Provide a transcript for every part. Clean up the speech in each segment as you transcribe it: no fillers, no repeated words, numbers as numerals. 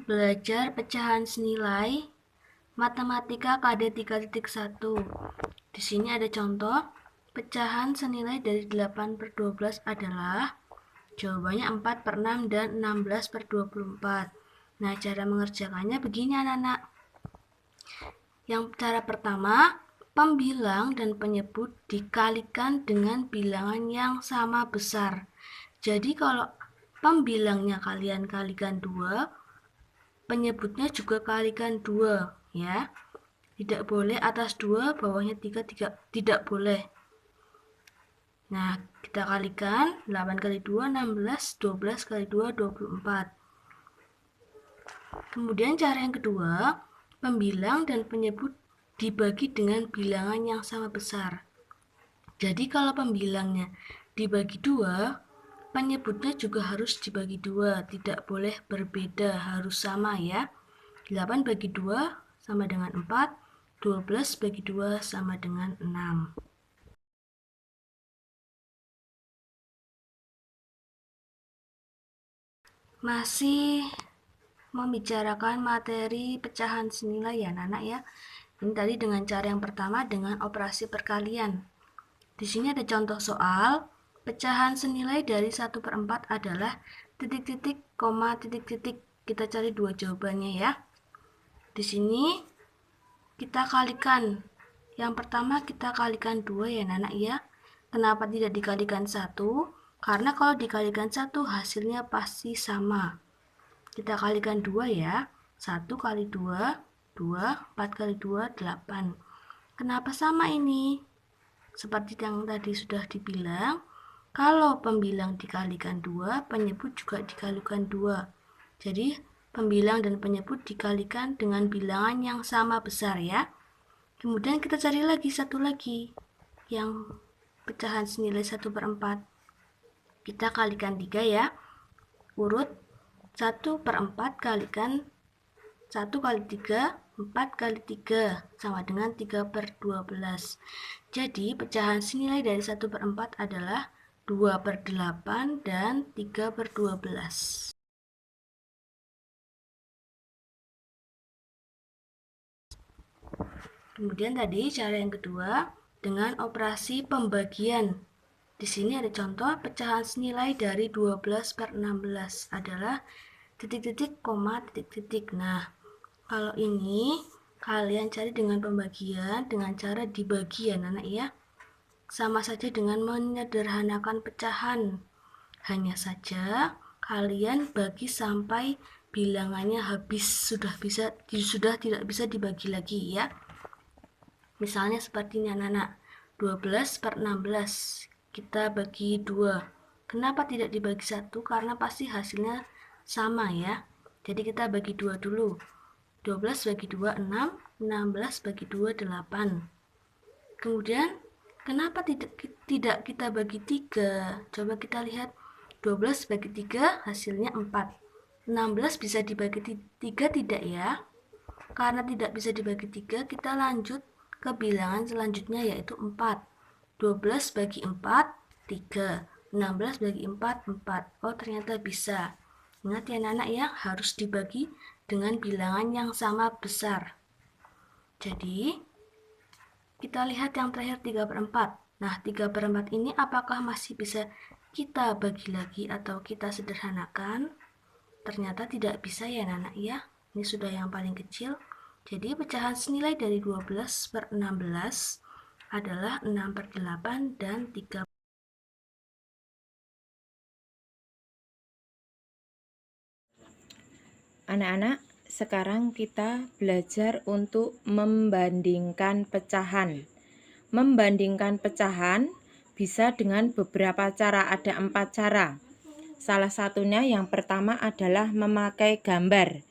Belajar pecahan senilai Matematika KD 3.1. Di sini ada contoh. Pecahan senilai dari 8/12 adalah jawabannya 4/6 dan 16/24. Nah, cara mengerjakannya begini anak-anak. Yang cara pertama, pembilang dan penyebut dikalikan dengan bilangan yang sama besar. Jadi kalau pembilangnya kalian kalikan 2, penyebutnya juga kalikan 2 ya. Tidak boleh atas 2, bawahnya 3, tidak boleh. Nah, kita kalikan 8 kali 2, 16, 12 kali 2, 24. Kemudian cara yang kedua, pembilang dan penyebut dibagi dengan bilangan yang sama besar. Jadi kalau pembilangnya dibagi 2, penyebutnya juga harus dibagi 2, tidak boleh berbeda, harus sama ya. 8 bagi 2 sama dengan 4, 12 bagi 2 sama dengan 6. Masih membicarakan materi pecahan senilai ya anak-anak ya. Ini tadi dengan cara yang pertama dengan operasi perkalian. Di sini ada contoh soal, pecahan senilai dari 1/4 adalah titik-titik, koma, titik-titik. Kita cari dua jawabannya ya. Di sini kita kalikan. Yang pertama kita kalikan 2 ya anak-anak ya. Kenapa tidak dikalikan 1? Karena kalau dikalikan 1 hasilnya pasti sama. Kita kalikan 2 ya. 1 kali 2, 2, 4 kali 2, 8. Kenapa sama ini? Seperti yang tadi sudah dibilang, kalau pembilang dikalikan 2, penyebut juga dikalikan 2. Jadi, pembilang dan penyebut dikalikan dengan bilangan yang sama besar ya. Kemudian kita cari lagi satu lagi, yang pecahan senilai 1/4. Kita kalikan 3 ya. Urut 1/4 kalikan 1 kali 3, 4 kali 3 sama dengan 3/12. Jadi pecahan senilai dari 1/4 adalah 2/8 dan 3/12. Kemudian tadi cara yang kedua dengan operasi pembagian. Di sini ada contoh pecahan senilai dari 12/16 adalah titik-titik, koma, titik-titik. Nah, kalau ini kalian cari dengan pembagian dengan cara dibagi ya anak ya. Sama saja dengan menyederhanakan pecahan. Hanya saja kalian bagi sampai bilangannya habis, sudah tidak bisa dibagi lagi ya. Misalnya seperti ini anak-anak, 12/16 kita bagi 2. Kenapa tidak dibagi 1? Karena pasti hasilnya sama ya. Jadi kita bagi 2 dulu. 12 bagi 2, 6. 16 bagi 2, 8. Kemudian, kenapa tidak kita bagi 3? Coba kita lihat. 12 bagi 3, hasilnya 4. 16 bisa dibagi 3 tidak ya? Karena tidak bisa dibagi 3, kita lanjut ke bilangan selanjutnya yaitu 4. 12 bagi 4, 3. 16 bagi 4, 4. Oh, ternyata bisa. Ingat ya anak-anak ya, harus dibagi dengan bilangan yang sama besar. Jadi, kita lihat yang terakhir 3/4. Nah, 3/4 ini apakah masih bisa kita bagi lagi atau kita sederhanakan? Ternyata tidak bisa ya anak-anak ya. Ini sudah yang paling kecil. Jadi pecahan senilai dari 12/16 adalah 6/8 dan 3. Anak-anak, sekarang kita belajar untuk membandingkan pecahan. Membandingkan pecahan bisa dengan beberapa cara, ada 4 cara. Salah satunya yang pertama adalah memakai gambar.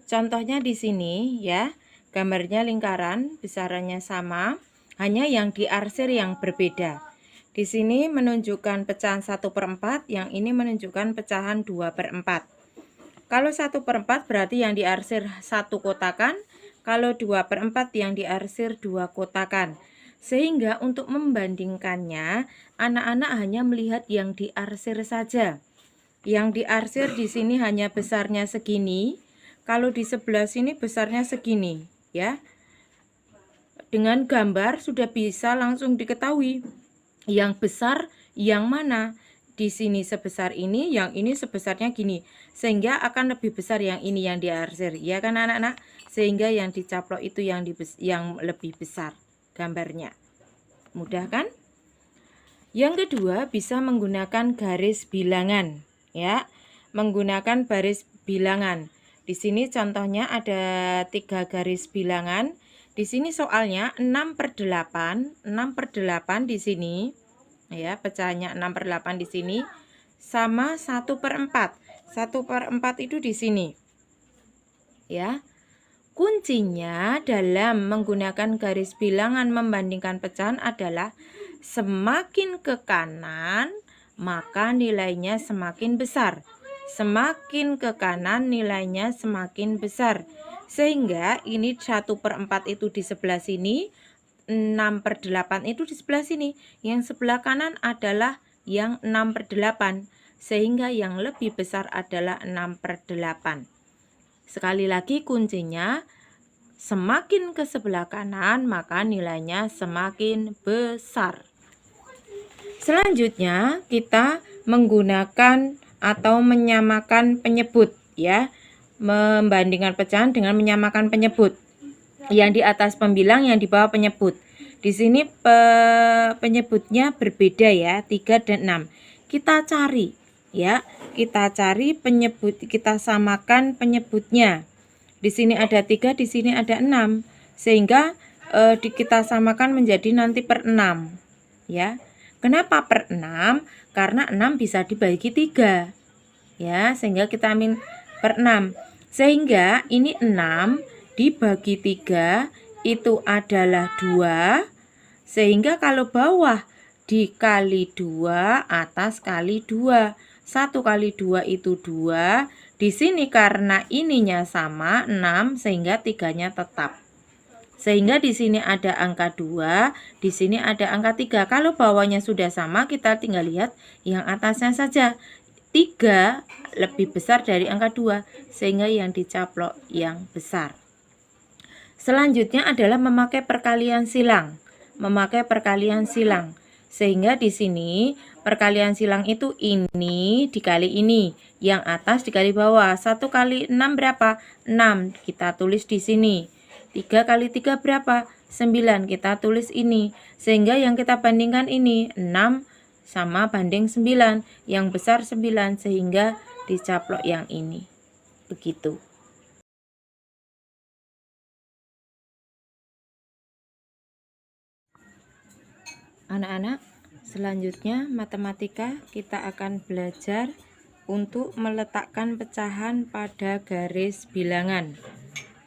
Contohnya di sini ya, gambarnya lingkaran, besarannya sama, hanya yang diarsir yang berbeda. Di sini menunjukkan pecahan 1/4, yang ini menunjukkan pecahan 2/4. Kalau 1/4 berarti yang diarsir 1 kotakan, kalau 2/4 yang diarsir 2 kotakan. Sehingga untuk membandingkannya, anak-anak hanya melihat yang diarsir saja. Yang diarsir di sini hanya besarnya segini, Kalau di sebelah sini besarnya segini, ya. Dengan gambar sudah bisa langsung diketahui yang besar yang mana. Di sini sebesar ini, yang ini sebesarnya gini. Sehingga akan lebih besar yang ini yang diarsir, ya kan anak-anak? Sehingga yang dicaplok itu yang lebih besar gambarnya. Mudah kan? Yang kedua, bisa menggunakan garis bilangan, ya. Menggunakan garis bilangan. Di sini contohnya ada 3 garis bilangan. Di sini soalnya 6/8, 6/8 di sini, ya, pecahannya 6/8 di sini sama 1/4. 1/4 itu di sini. Ya. Kuncinya dalam menggunakan garis bilangan membandingkan pecahan adalah semakin ke kanan maka nilainya semakin besar. Semakin ke kanan nilainya semakin besar. Sehingga ini 1/4 itu di sebelah sini, 6/8 itu di sebelah sini. Yang sebelah kanan adalah yang 6/8. Sehingga yang lebih besar adalah 6/8. Sekali lagi kuncinya, semakin ke sebelah kanan maka nilainya semakin besar. Selanjutnya kita menggunakan atau menyamakan penyebut, ya. Membandingkan pecahan dengan menyamakan penyebut. Yang di atas pembilang, yang di bawah penyebut. Di sini penyebutnya berbeda, ya, 3 dan 6. Kita cari, ya. Kita cari penyebut, kita samakan penyebutnya. Di sini ada 3, di sini ada 6. Sehingga kita samakan menjadi nanti per 6, ya. Kenapa per 6? Karena 6 bisa dibagi 3. Ya, sehingga kita ambil per 6. Sehingga ini 6 dibagi 3 itu adalah 2. Sehingga kalau bawah dikali 2, atas kali 2. 1 kali 2 itu 2. Di sini karena ininya sama 6 sehingga 3-nya tetap. Sehingga di sini ada angka 2, di sini ada angka 3. Kalau bawahnya sudah sama, kita tinggal lihat yang atasnya saja. 3 lebih besar dari angka 2, sehingga yang dicaplok yang besar. Selanjutnya adalah memakai perkalian silang. Memakai perkalian silang. Sehingga di sini perkalian silang itu ini dikali ini, yang atas dikali bawah. 1 kali 6 berapa? 6. Kita tulis di sini. 3 kali 3 berapa? 9. Kita tulis ini. Sehingga yang kita bandingkan ini 6 sama banding 9. Yang besar 9 sehingga dicaplok yang ini. Begitu. Anak-anak, selanjutnya matematika kita akan belajar untuk meletakkan pecahan pada garis bilangan.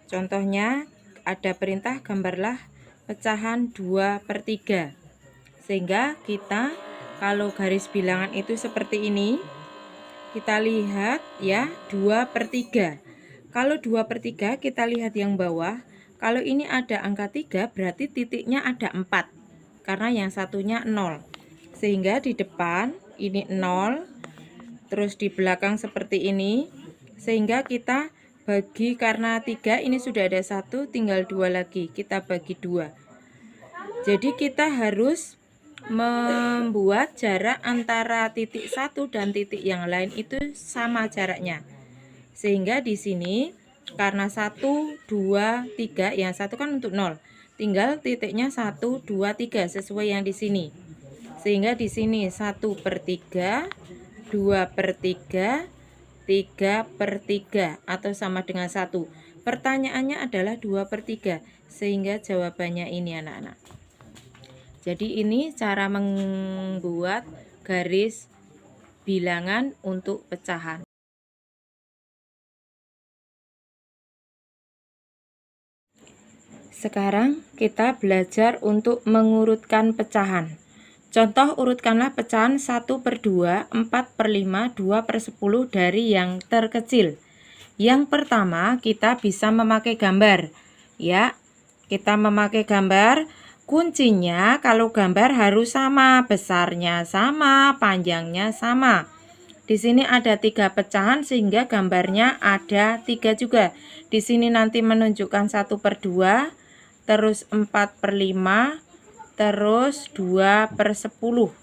Contohnya ada perintah gambarlah pecahan 2/3. Sehingga kita kalau garis bilangan itu seperti ini, kita lihat ya 2/3. Kalau 2/3 kita lihat yang bawah, kalau ini ada angka 3 berarti titiknya ada 4. Karena yang satunya 0. Sehingga di depan ini 0, terus di belakang seperti ini. Sehingga kita bagi, karena 3 ini sudah ada 1, tinggal 2 lagi. Kita bagi 2. Jadi kita harus membuat jarak antara titik 1 dan titik yang lain itu sama jaraknya. Sehingga di sini karena 1, 2, 3, yang satu kan untuk 0. Tinggal titiknya 1, 2, 3 sesuai yang di sini. Sehingga di sini 1/3, 2/3, 3/3 atau sama dengan 1. Pertanyaannya adalah 2/3. Sehingga jawabannya ini anak-anak. Jadi ini cara membuat garis bilangan untuk pecahan. Sekarang kita belajar untuk mengurutkan pecahan. Contoh, urutkanlah pecahan 1/2, 4/5, 2/10 dari yang terkecil. Yang pertama kita bisa memakai gambar. Ya, kita memakai gambar. Kuncinya kalau gambar harus sama, besarnya sama, panjangnya sama. Di sini ada 3 pecahan sehingga gambarnya ada 3 juga. Di sini nanti menunjukkan 1/2, terus 4/5, terus 2/10.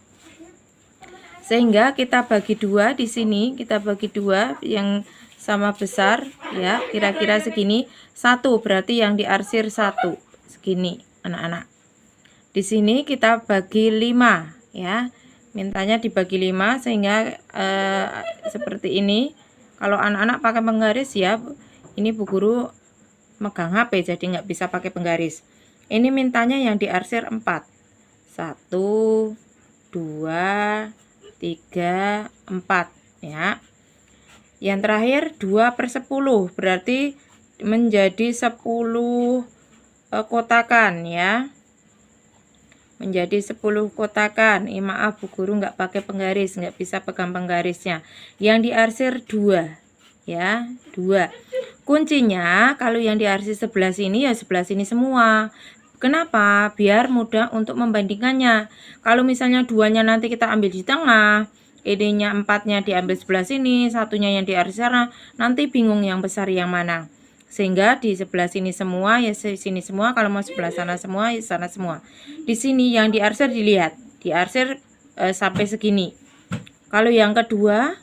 Sehingga kita bagi 2 di sini, kita bagi 2 yang sama besar ya, kira-kira segini. 1 berarti yang diarsir 1 segini, anak-anak. Di sini kita bagi 5 ya. Mintanya dibagi 5 sehingga seperti ini. Kalau anak-anak pakai penggaris ya, ini Bu Guru megang HP jadi nggak bisa pakai penggaris. Ini mintanya yang diarsir 4. 1, 2, 3, 4 ya. Yang terakhir 2/10 berarti menjadi 10 kotakan ya. Menjadi 10 kotakan. Maaf Bu Guru nggak pakai penggaris, nggak bisa pegang penggarisnya. Yang diarsir 2 ya, 2. Kuncinya kalau yang diarsir sebelah sini ya sebelah sini semua. Kenapa? Biar mudah untuk membandingkannya. Kalau misalnya 2-nya nanti kita ambil di tengah, ininya 4-nya diambil sebelah sini, satunya yang diarsir sana, nanti bingung yang besar yang mana. Sehingga di sebelah sini semua ya sini semua, kalau mau sebelah sana semua ya sana semua. Di sini yang diarsir dilihat, diarsir sampai segini. Kalau yang kedua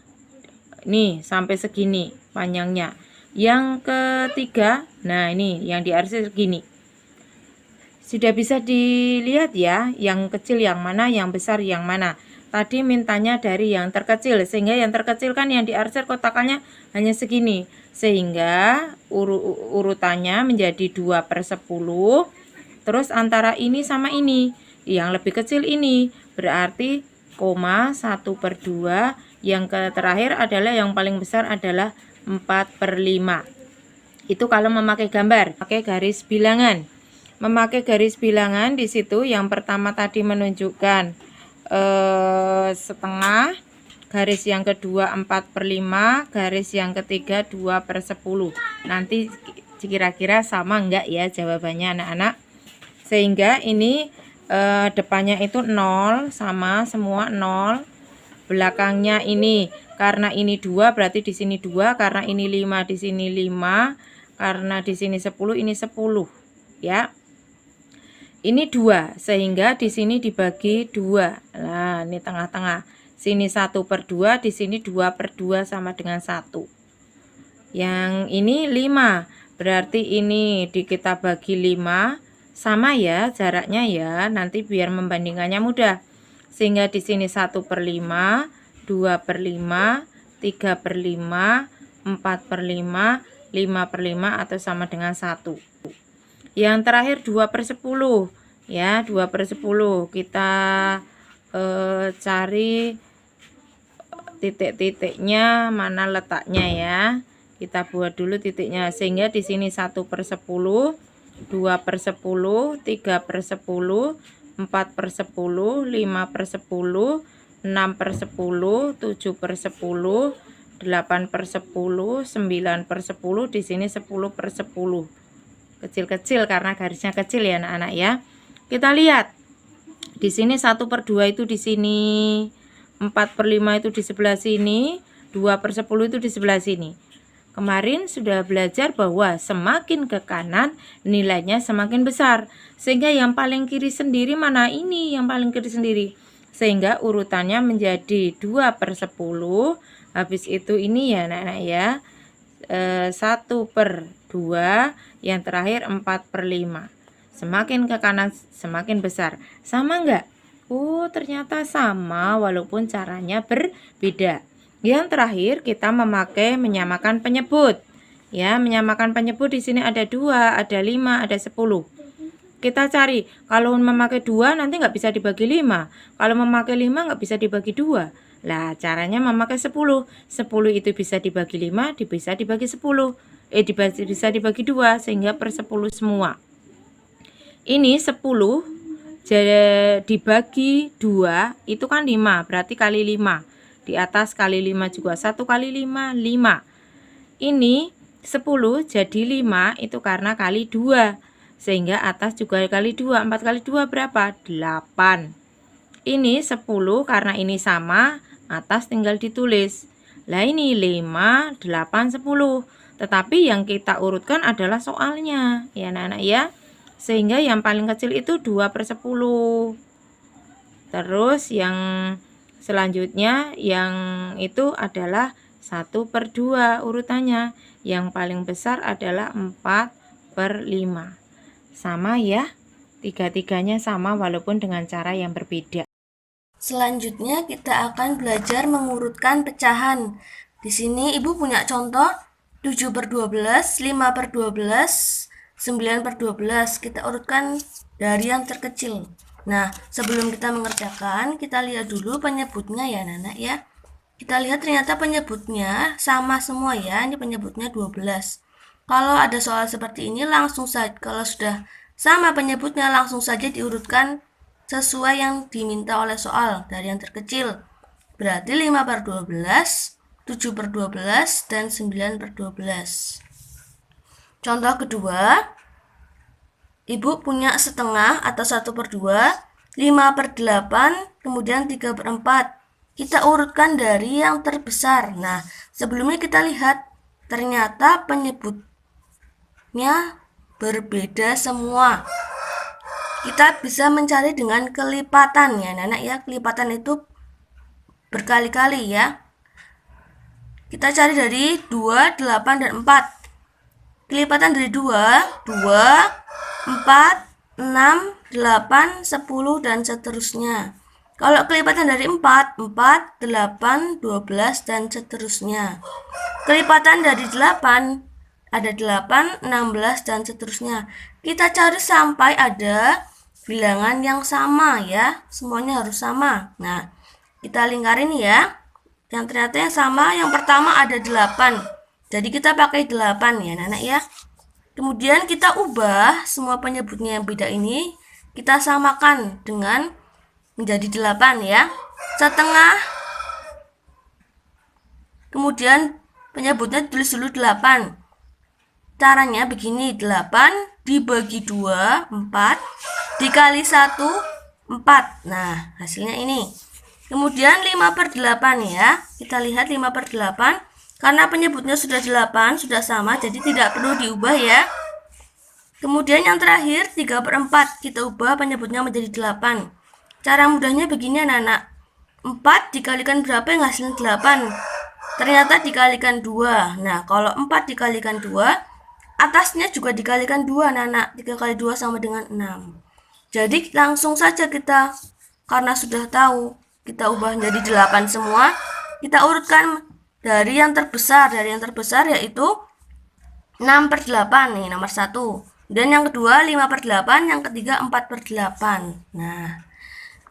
nih sampai segini panjangnya. Yang ketiga, nah ini yang diarsir segini. Sudah bisa dilihat ya, yang kecil yang mana, yang besar yang mana. Tadi mintanya dari yang terkecil, sehingga yang terkecil kan yang diarsir kotakannya hanya segini. Sehingga urutannya menjadi 2/10. Terus antara ini sama ini, yang lebih kecil ini, berarti 1/2. Yang terakhir adalah yang paling besar adalah 4/5. Itu kalau memakai gambar, pakai garis bilangan. Memakai garis bilangan di situ yang pertama tadi menunjukkan setengah, garis yang kedua 4/5, garis yang ketiga 2/10. Nanti kira-kira sama enggak ya jawabannya anak-anak. Sehingga ini depannya itu 0, sama semua 0. Belakangnya ini karena ini 2 berarti di sini 2, karena ini 5 di sini 5, karena di sini 10 ini 10 ya. Ini 2 sehingga di sini dibagi 2. Nah, ini tengah-tengah. Sini 1/2, di sini 2/2 sama dengan 1. Yang ini 5. Berarti ini kita bagi 5 sama ya jaraknya ya. Nanti biar membandingkannya mudah. Sehingga di sini 1/5, 2/5, 3/5, 4/5, 5/5 atau sama dengan 1. Yang terakhir 2/10 ya, 2/10 kita cari titik-titiknya mana letaknya ya. Kita buat dulu titiknya sehingga di sini 1/10, 2/10, 3/10, 4/10, 5/10, 6/10, 7/10, 8/10, 9/10, di sini 10/10. Kecil-kecil karena garisnya kecil ya anak-anak ya. Kita lihat di sini 1/2 itu di sini, 4/5 itu di sebelah sini, 2/10 itu di sebelah sini. Kemarin sudah belajar bahwa semakin ke kanan nilainya semakin besar. Sehingga yang paling kiri sendiri mana ini yang paling kiri sendiri. Sehingga urutannya menjadi 2/10. Habis itu ini ya anak-anak ya. 1/2, yang terakhir 4/5. Semakin ke kanan semakin besar. Sama enggak? Oh, ternyata sama walaupun caranya berbeda. Yang terakhir kita menyamakan penyebut. Ya, menyamakan penyebut di sini ada 2, ada 5, ada 10. Kita cari, kalau memakai 2 nanti nggak bisa dibagi 5. Kalau memakai 5 nggak bisa dibagi 2. Lah, caranya memakai 10. 10 itu bisa dibagi 5, bisa dibagi 10. Bisa dibagi 2 sehingga per 10 semua. Ini 10 jadi dibagi 2 itu kan 5, berarti kali 5. Di atas kali 5 juga. 1 kali 5, 5. Ini 10 jadi 5 itu karena kali 2. Sehingga atas juga kali 2. 4 kali 2 berapa? 8. Ini 10 karena ini sama, atas tinggal ditulis. Lah ini 5, 8, 10. Tetapi yang kita urutkan adalah soalnya, ya anak-anak ya. Sehingga yang paling kecil itu 2/10. Terus yang selanjutnya yang itu adalah 1/2 urutannya. Yang paling besar adalah 4/5. Sama ya, tiga-tiganya sama walaupun dengan cara yang berbeda. Selanjutnya kita akan belajar mengurutkan pecahan. Di sini Ibu punya contoh 7/12, 5/12, 9/12. Kita urutkan dari yang terkecil. Nah, sebelum kita mengerjakan, kita lihat dulu penyebutnya ya anak-anak ya. Kita lihat ternyata penyebutnya sama semua ya, ini penyebutnya 12. Kalau ada soal seperti ini langsung saja, kalau sudah sama penyebutnya langsung saja diurutkan sesuai yang diminta oleh soal dari yang terkecil. Berarti 5/12, 7/12, dan 9/12. Contoh kedua, Ibu punya setengah atau 1/2, 5/8, kemudian 3/4. Kita urutkan dari yang terbesar. Nah, sebelumnya kita lihat ternyata penyebutnya berbeda semua. Kita bisa mencari dengan kelipatan ya, anak ya. Kelipatan itu berkali-kali ya. Kita cari dari 2, 8, dan 4. Kelipatan dari 2, 4, 6, 8, 10, dan seterusnya. Kalau kelipatan dari 4, 8, 12, dan seterusnya. Kelipatan dari 8, ada 8, 16, dan seterusnya. Kita cari sampai ada bilangan yang sama ya. Semuanya harus sama. Nah, kita lingkarin ya. Yang ternyata yang sama, yang pertama ada 8. Jadi kita pakai 8 ya anak ya. Kemudian kita ubah semua penyebutnya yang beda ini, kita samakan dengan menjadi 8 ya. Setengah. Kemudian penyebutnya tulis dulu 8. Caranya begini, 8 dibagi 2, 4, dikali 1, 4. Nah, hasilnya ini. Kemudian 5/8 ya. Kita lihat 5/8. Karena penyebutnya sudah 8, sudah sama, jadi tidak perlu diubah ya. Kemudian yang terakhir 3/4, kita ubah penyebutnya menjadi 8. Cara mudahnya begini anak-anak. 4 dikalikan berapa yang hasilnya 8? Ternyata dikalikan 2. Nah, kalau 4 dikalikan 2, atasnya juga dikalikan 2 anak-anak. 3 kali 2 sama dengan 6. Jadi langsung saja kita, karena sudah tahu, kita ubah menjadi 8 semua. Kita urutkan dari yang terbesar. Dari yang terbesar yaitu 6/8 nih nomor 1. Dan yang kedua 5/8, yang ketiga 4/8. Nah,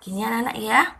gini anak-anak ya.